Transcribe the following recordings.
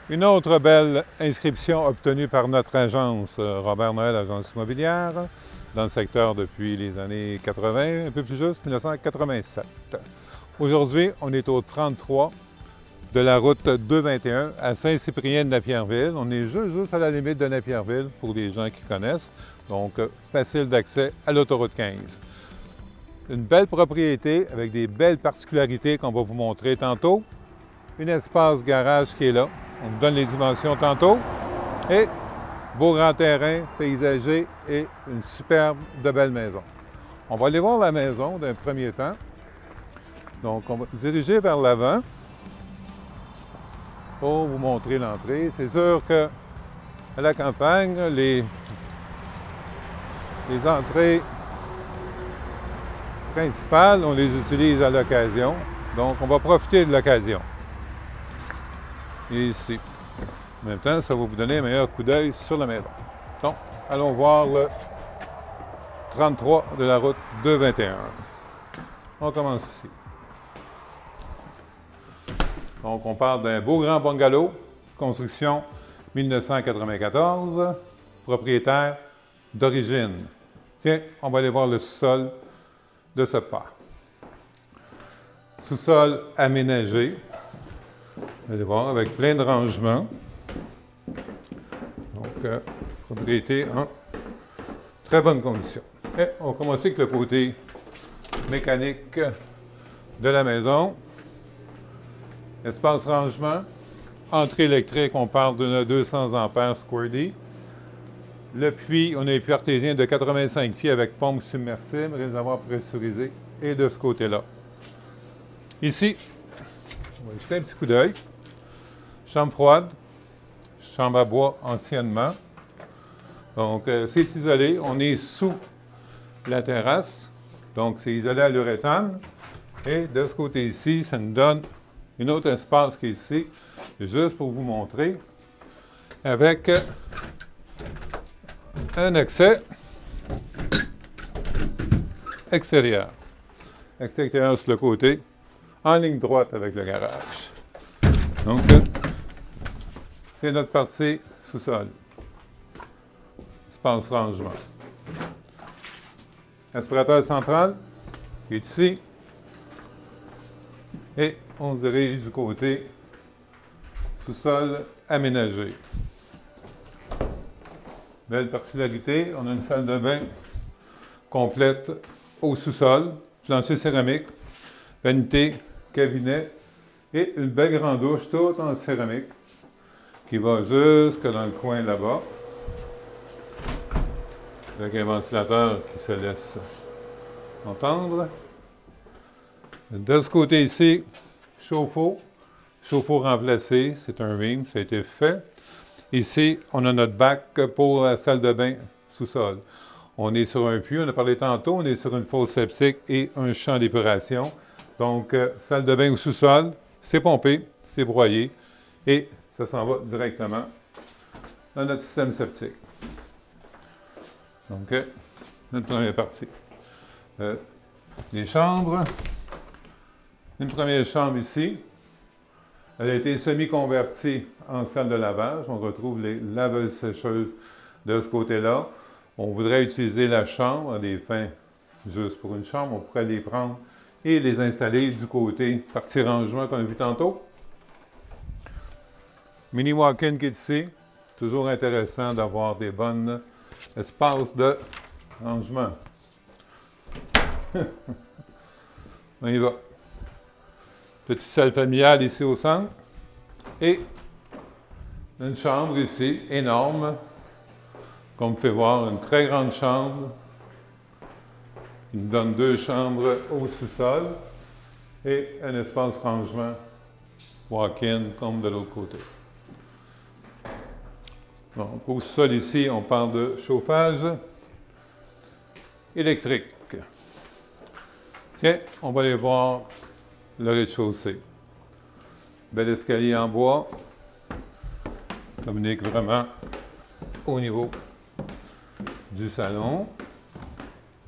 Une autre belle inscription obtenue par notre agence, Robert Noël, agence immobilière, dans le secteur depuis les années 80, un peu plus juste, 1987. Aujourd'hui, on est au 33 de la route 221 à Saint-Cyprien-de-Napierville. On est juste à la limite de Napierville pour les gens qui connaissent. Donc, facile d'accès à l'autoroute 15. Une belle propriété avec des belles particularités qu'on va vous montrer tantôt. Un espace garage qui est là. On vous donne les dimensions tantôt. Et beau grand terrain paysager et une superbe de belle maison. On va aller voir la maison d'un premier temps. Donc, on va se diriger vers l'avant pour vous montrer l'entrée. C'est sûr que à la campagne, les entrées principales, on les utilise à l'occasion. Donc, on va profiter de l'occasion. Et ici. En même temps, ça va vous donner un meilleur coup d'œil sur la maison. Donc, allons voir le 33 de la route 221. On commence ici. Donc, on parle d'un beau grand bungalow, construction 1994, propriétaire d'origine. Tiens, on va aller voir le sous-sol de ce pas. Sous-sol aménagé. Vous allez voir, avec plein de rangements. Donc, propriété en très bonne condition. Et on va commencer avec le côté mécanique de la maison. Espace rangement. Entrée électrique, on parle d'une 200 ampères Square D. Le puits, on a un puits artésien de 85 pieds avec pompe submersible, réservoir pressurisé, et de ce côté-là. Ici, on va jeter un petit coup d'œil. Chambre froide, chambre à bois anciennement. Donc, c'est isolé. On est sous la terrasse. Donc, c'est isolé à l'uréthane. Et de ce côté ici, ça nous donne un autre espace qui est ici, juste pour vous montrer, avec un accès extérieur. Accès extérieur sur le côté, en ligne droite avec le garage. Donc, c'est notre partie sous-sol. Espace rangement. Aspirateur central, qui est ici. Et on se dirige du côté sous-sol aménagé. Belle particularité, on a une salle de bain complète au sous-sol, plancher céramique, vanité, cabinet et une belle grande douche toute en céramique qui va jusque dans le coin là-bas avec un ventilateur qui se laisse entendre. De ce côté ici, chauffe-eau remplacé, c'est un ring, ça a été fait. Ici, on a notre bac pour la salle de bain sous-sol. On est sur un puits, on a parlé tantôt, on est sur une fosse septique et un champ d'épuration. Donc, salle de bain au sous-sol, c'est pompé, c'est broyé et ça s'en va directement dans notre système septique. Donc, notre première partie. Les chambres. Une première chambre ici. Elle a été semi-convertie en salle de lavage. On retrouve les laveuses-sécheuses de ce côté-là. On voudrait utiliser la chambre à des fins juste pour une chambre. On pourrait les prendre et les installer du côté partie rangement qu'on a vu tantôt. Mini walk-in qui est ici. Toujours intéressant d'avoir des bons espaces de rangement. On y va. Petite salle familiale ici au centre. Et une chambre ici, énorme. Comme vous pouvez voir, une très grande chambre. qui nous donne deux chambres au sous-sol. Et un espace rangement walk-in comme de l'autre côté. Donc, au sol ici, on parle de chauffage électrique. Tiens, on va aller voir le rez-de-chaussée. Bel escalier en bois. Communique vraiment au niveau du salon.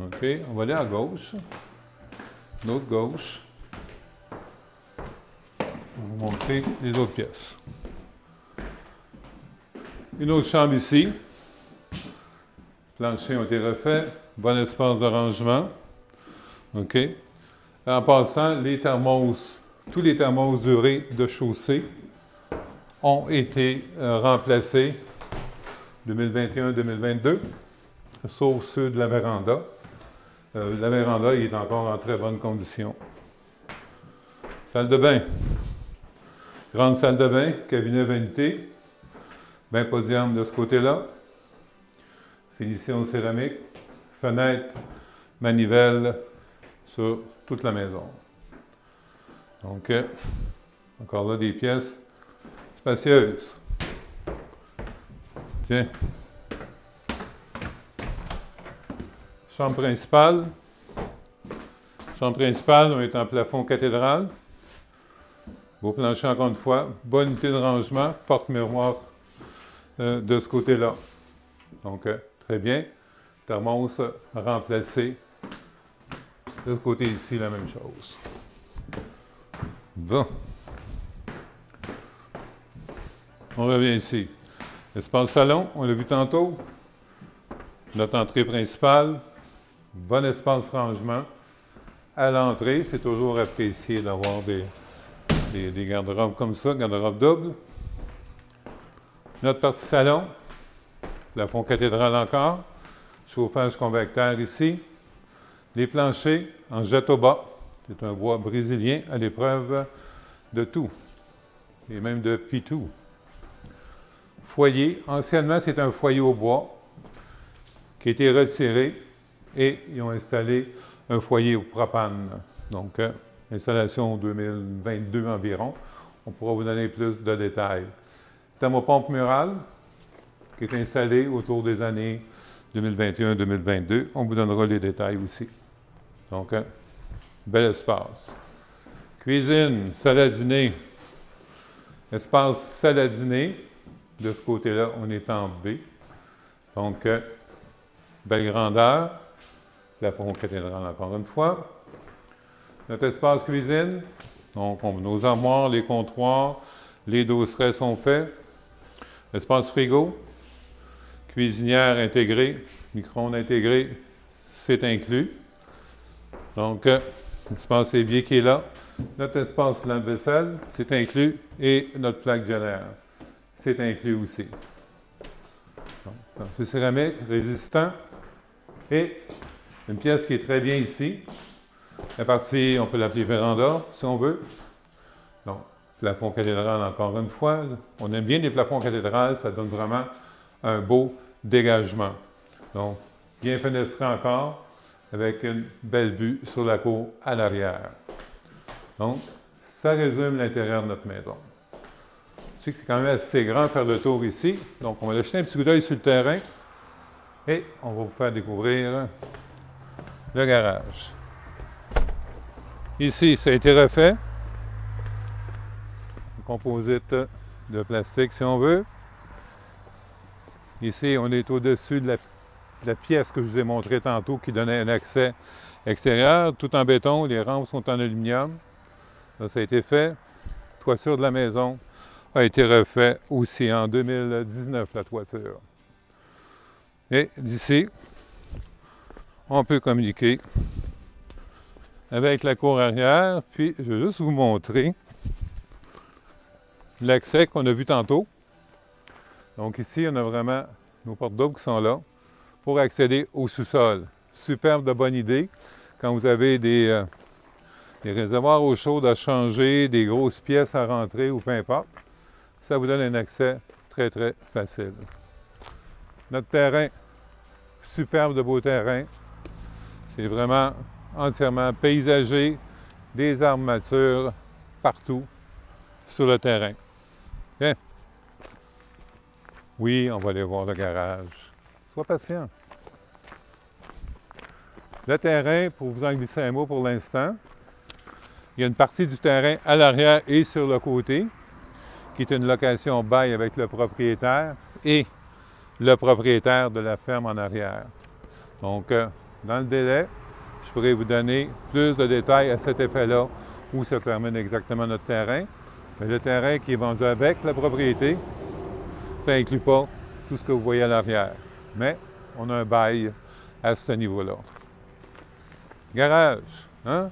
OK, on va aller à gauche. L'autre gauche. On va montrer les autres pièces. Une autre chambre ici. Planchers ont été refaits. Bon espace de rangement. OK. En passant, les thermos, tous les thermos durés de chaussée ont été remplacés 2021-2022, sauf ceux de la véranda. La véranda il est encore en très bonne condition. Salle de bain. Grande salle de bain, cabinet vanité, bain podium de ce côté-là. Finition céramique, fenêtre, manivelle sur toute la maison. Donc, encore là, des pièces spacieuses. Tiens. Chambre principale. Chambre principale, on est en plafond cathédrale. Beau plancher encore une fois. Bonne unité de rangement. Porte-miroir de ce côté-là. Donc, très bien. Thermos remplacé. De ce côté ici, la même chose. Bon. On revient ici. Espace salon, on l'a vu tantôt. Notre entrée principale. Bon espace rangement. À l'entrée, c'est toujours apprécié d'avoir des garde-robes comme ça, garde-robe double. Notre partie salon. Plafond cathédrale encore. Chauffage convecteur ici. Les planchers en jatoba. C'est un bois brésilien à l'épreuve de tout. Et même de pitou. Foyer. Anciennement, c'est un foyer au bois qui a été retiré et ils ont installé un foyer au propane. Donc, installation 2022 environ. On pourra vous donner plus de détails. Thermopompe murale qui est installée autour des années 2021-2022. On vous donnera les détails aussi. Donc, bel espace. Cuisine, salle à dîner. Espace salle à dîner. De ce côté-là, on est en B. Donc, belle grandeur. Plafond cathédrale encore une fois. Notre espace cuisine. Donc, nos armoires, les comptoirs, les dosseraient sont faits. Espace frigo. Cuisinière intégrée. Micro-ondes intégré, c'est inclus. Donc, l'espace évier qui est là. Notre espace lave-vaisselle, c'est inclus. Et notre plaque gélaire, c'est inclus aussi. Donc, c'est céramique, résistant. Et une pièce qui est très bien ici. La partie, on peut l'appeler véranda, si on veut. Donc, plafond cathédrale encore une fois. On aime bien les plafonds cathédrales, ça donne vraiment un beau dégagement. Donc, bien fenestré encore, avec une belle vue sur la cour à l'arrière. Donc, ça résume l'intérieur de notre maison. Je sais que c'est quand même assez grand faire le tour ici. Donc, on va jeter un petit coup d'œil sur le terrain et on va vous faire découvrir le garage. Ici, ça a été refait. Une composite de plastique, si on veut. Ici, on est au-dessus de la pièce que je vous ai montrée tantôt qui donnait un accès extérieur, tout en béton. Les rampes sont en aluminium. Ça a été fait. La toiture de la maison a été refait aussi en 2019, la toiture. Et d'ici, on peut communiquer avec la cour arrière. Puis, je vais juste vous montrer l'accès qu'on a vu tantôt. Donc ici, on a vraiment nos portes d'eau qui sont là pour accéder au sous-sol. Superbe de bonne idée quand vous avez des réservoirs eau chaude à changer, des grosses pièces à rentrer ou peu importe. Ça vous donne un accès très, très facile. Notre terrain, superbe de beau terrain. C'est vraiment entièrement paysager, des arbres matures partout sur le terrain. Bien. Oui, on va aller voir le garage. Sois patient. Le terrain, pour vous en glisser un mot pour l'instant, il y a une partie du terrain à l'arrière et sur le côté, qui est une location bail avec le propriétaire et le propriétaire de la ferme en arrière. Donc, dans le délai, je pourrais vous donner plus de détails à cet effet-là, où se termine exactement notre terrain. Mais le terrain qui est vendu avec la propriété, ça n'inclut pas tout ce que vous voyez à l'arrière. Mais on a un bail à ce niveau-là. Garage, hein?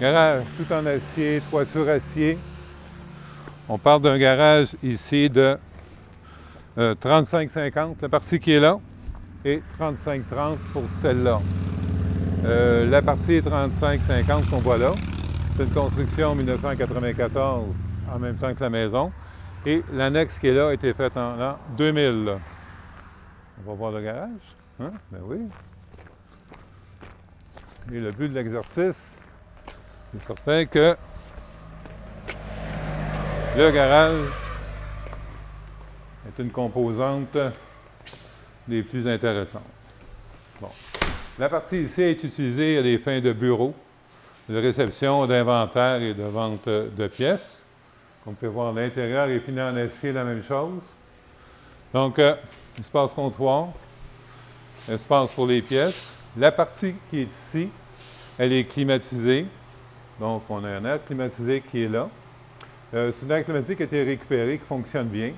Garage tout en acier, toiture acier. On parle d'un garage ici de 35-50, la partie qui est là, et 35-30 pour celle-là. La partie 35-50 qu'on voit là, c'est une construction en 1994, en même temps que la maison. Et l'annexe qui est là a été faite en l'an 2000. On va voir le garage. Hein? Ben oui. Et le but de l'exercice, c'est certain que le garage est une composante des plus intéressantes. Bon. La partie ici est utilisée à des fins de bureau, de réception, d'inventaire et de vente de pièces. Comme vous pouvez voir, l'intérieur est fini en acier, la même chose. Donc, espace comptoir, espace pour les pièces. La partie qui est ici, elle est climatisée. Donc, on a un air climatisé qui est là. C'est une air climatisé qui a été récupéré, qui fonctionne bien.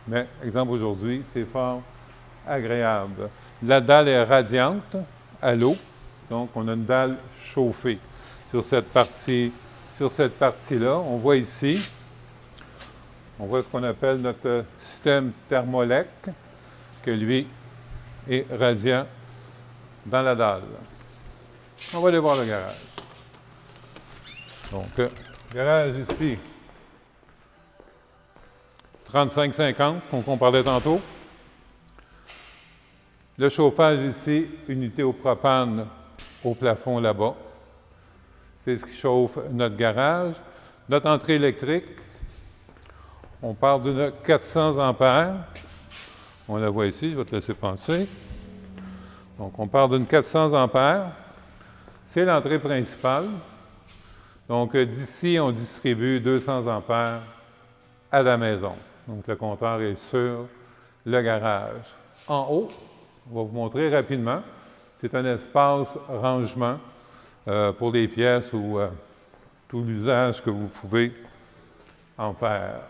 Mais, exemple aujourd'hui, c'est fort agréable. La dalle est radiante à l'eau. Donc, on a une dalle chauffée sur cette partie. Sur cette partie-là, on voit ici, on voit ce qu'on appelle notre système thermolec, que lui est radiant dans la dalle. On va aller voir le garage. Donc, garage ici, 35-50, qu'on parlait tantôt. Le chauffage ici, unité au propane au plafond là-bas. C'est ce qui chauffe notre garage. Notre entrée électrique, on parle d'une 400 ampères. On la voit ici, je vais te laisser passer. Donc, on parle d'une 400 ampères. C'est l'entrée principale. Donc, d'ici, on distribue 200 ampères à la maison. Donc, le compteur est sur le garage. En haut, on va vous montrer rapidement. C'est un espace rangement pour les pièces ou tout l'usage que vous pouvez en faire.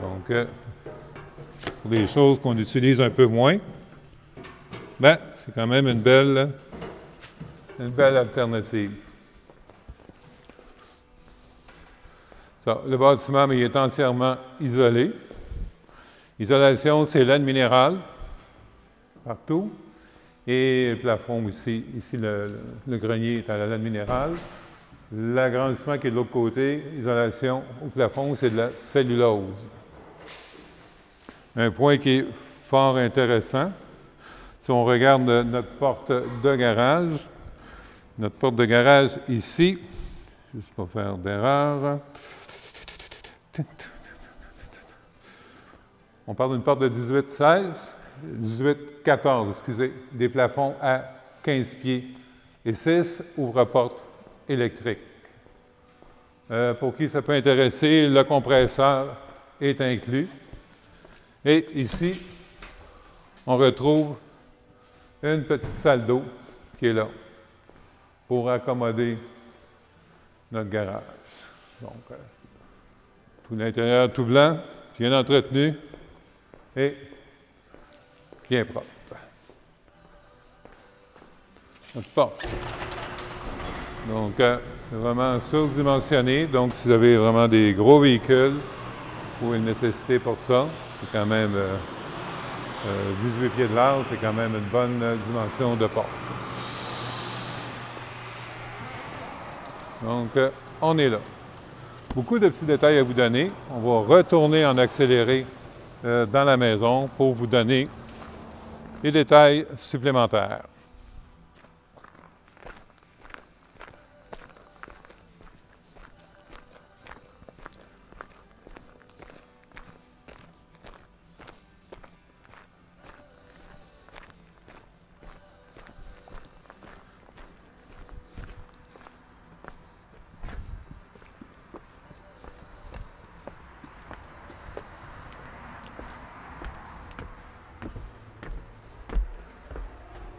Donc, pour les choses qu'on utilise un peu moins, ben, c'est quand même une belle alternative. Ça, le bâtiment, mais il est entièrement isolé. Isolation, c'est laine minérale, partout. Et le plafond ici le grenier est à la laine minérale. L'agrandissement qui est de l'autre côté, isolation au plafond, c'est de la cellulose. Un point qui est fort intéressant, si on regarde notre porte de garage ici, juste pour faire d'erreur, on parle d'une porte de 18-14, excusez, des plafonds à 15 pieds et 6 ouvre-portes électriques. Pour qui ça peut intéresser, le compresseur est inclus. Et ici, on retrouve une petite salle d'eau qui est là pour accommoder notre garage. Donc, tout l'intérieur tout blanc, bien entretenu et bien propre. Notre porte. Donc, vraiment surdimensionné. Donc, si vous avez vraiment des gros véhicules ou une nécessité pour ça, c'est quand même 18 pieds de large, c'est quand même une bonne dimension de porte. Donc, on est là. Beaucoup de petits détails à vous donner. On va retourner en accéléré dans la maison pour vous donner des détails supplémentaires.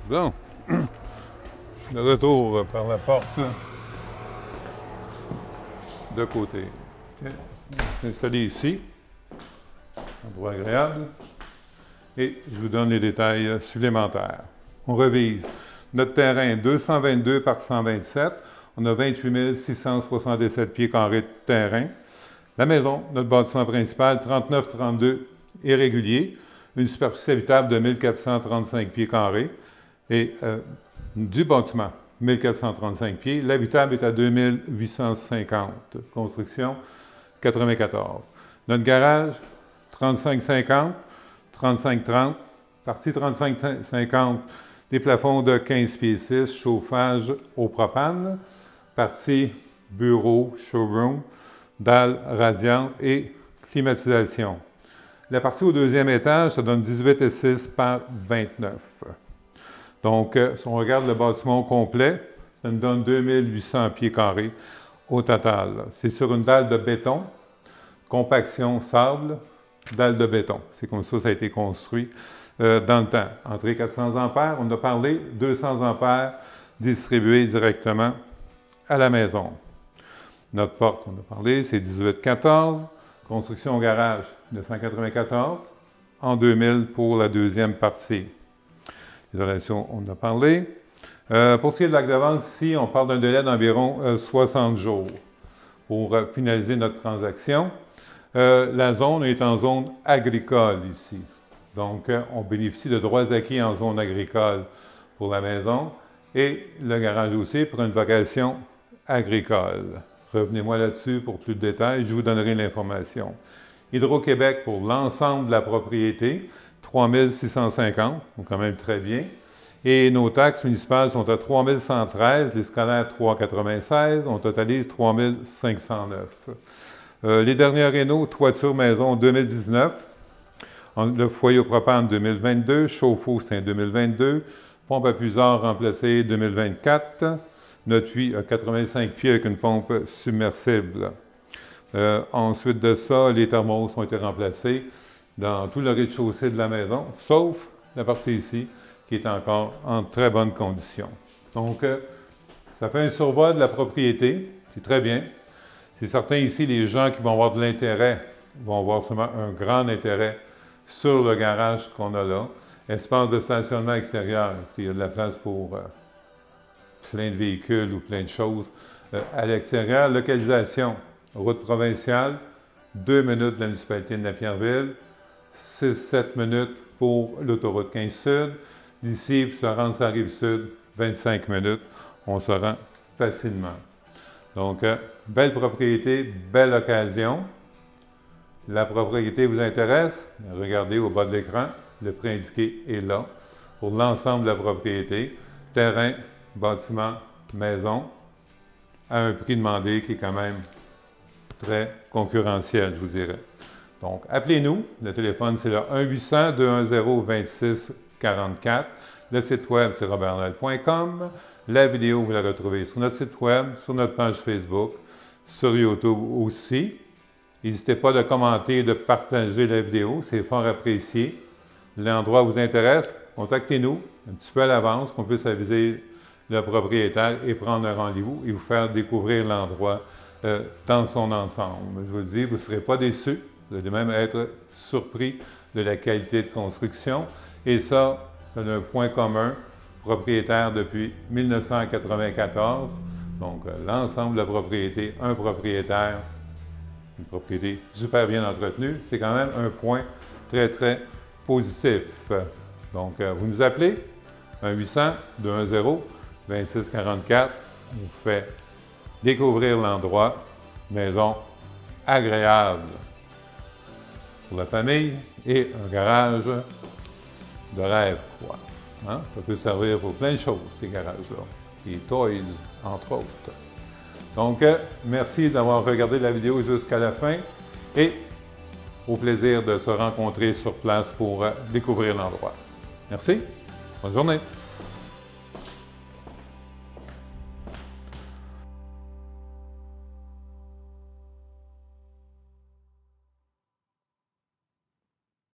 Bon, le retour par la porte de côté. Okay. Installé ici, endroit agréable. et je vous donne les détails supplémentaires. On revise. Notre terrain, 222 par 127. On a 28 667 pieds carrés de terrain. La maison, notre bâtiment principal, 39-32 irrégulier. Une superficie habitable de 1435 pieds carrés. Et du bâtiment, 1435 pieds. L'habitable est à 2850. Construction, 94. Notre garage, 35-50, 35-30. Partie 35-50, des plafonds de 15 pieds 6, chauffage au propane. Partie bureau, showroom, dalle radiante et climatisation. La partie au deuxième étage, ça donne 18,6 par 29. Donc, si on regarde le bâtiment au complet, ça nous donne 2800 pieds carrés au total. C'est sur une dalle de béton, compaction sable, dalle de béton. C'est comme ça a été construit dans le temps. Entrée 400 ampères, on a parlé, 200 ampères distribués directement à la maison. Notre porte, on a parlé, c'est 18-14. Construction au garage, 994. En 2000 pour la deuxième partie. L'isolation, on en a parlé. Pour ce qui est de l'acte de vente, ici, on parle d'un délai d'environ 60 jours pour finaliser notre transaction. La zone est en zone agricole ici. Donc, on bénéficie de droits acquis en zone agricole pour la maison et le garage aussi pour une vocation agricole. Revenez-moi là-dessus pour plus de détails, je vous donnerai l'information. Hydro-Québec pour l'ensemble de la propriété, 3 650, donc quand même très bien. Et nos taxes municipales sont à 3 113, les scolaires 3,96, on totalise 3 509. Les dernières rénaux, toiture maison 2019, le foyer au propane 2022, chauffe-eau c'est en 2022, pompe à puisard remplacée 2024, notre puits à 85 pieds avec une pompe submersible. Ensuite de ça, les thermos ont été remplacés dans tout le rez-de-chaussée de la maison, sauf la partie ici, qui est encore en très bonne condition. Donc, ça fait un survol de la propriété, c'est très bien. C'est certain ici, les gens qui vont avoir de l'intérêt vont avoir seulement un grand intérêt sur le garage qu'on a là. Espace de stationnement extérieur, il y a de la place pour plein de véhicules ou plein de choses à l'extérieur. Localisation, route provinciale, 2 minutes de la municipalité de Napierville, 6-7 minutes pour l'autoroute 15 Sud. D'ici, pour se rendre sur la Rive-Sud, 25 minutes, on se rend facilement. Donc, belle propriété, belle occasion. La propriété vous intéresse? Regardez au bas de l'écran, le prix indiqué est là pour l'ensemble de la propriété. Terrain, bâtiment, maison, à un prix demandé qui est quand même très concurrentiel, je vous dirais. Donc, appelez-nous. Le téléphone, c'est le 1-800-210-2644. Le site web, c'est robertnoël.com. La vidéo, vous la retrouvez sur notre site web, sur notre page Facebook, sur YouTube aussi. N'hésitez pas à commenter et de partager la vidéo, c'est fort apprécié. L'endroit vous intéresse, contactez-nous un petit peu à l'avance, qu'on puisse aviser le propriétaire et prendre un rendez-vous et vous faire découvrir l'endroit dans son ensemble. Je vous le dis, vous ne serez pas déçus, vous allez même être surpris de la qualité de construction. Et ça, c'est un point commun, propriétaire depuis 1994. Donc, l'ensemble de la propriété, un propriétaire, une propriété super bien entretenue, c'est quand même un point très, très positif. Donc, vous nous appelez, 1-800-210-2644. On vous fait découvrir l'endroit, maison agréable pour la famille et un garage de rêve, quoi. Hein? Ça peut servir pour plein de choses, ces garages-là. Les toys, entre autres. Donc, merci d'avoir regardé la vidéo jusqu'à la fin et au plaisir de se rencontrer sur place pour découvrir l'endroit. Merci. Bonne journée.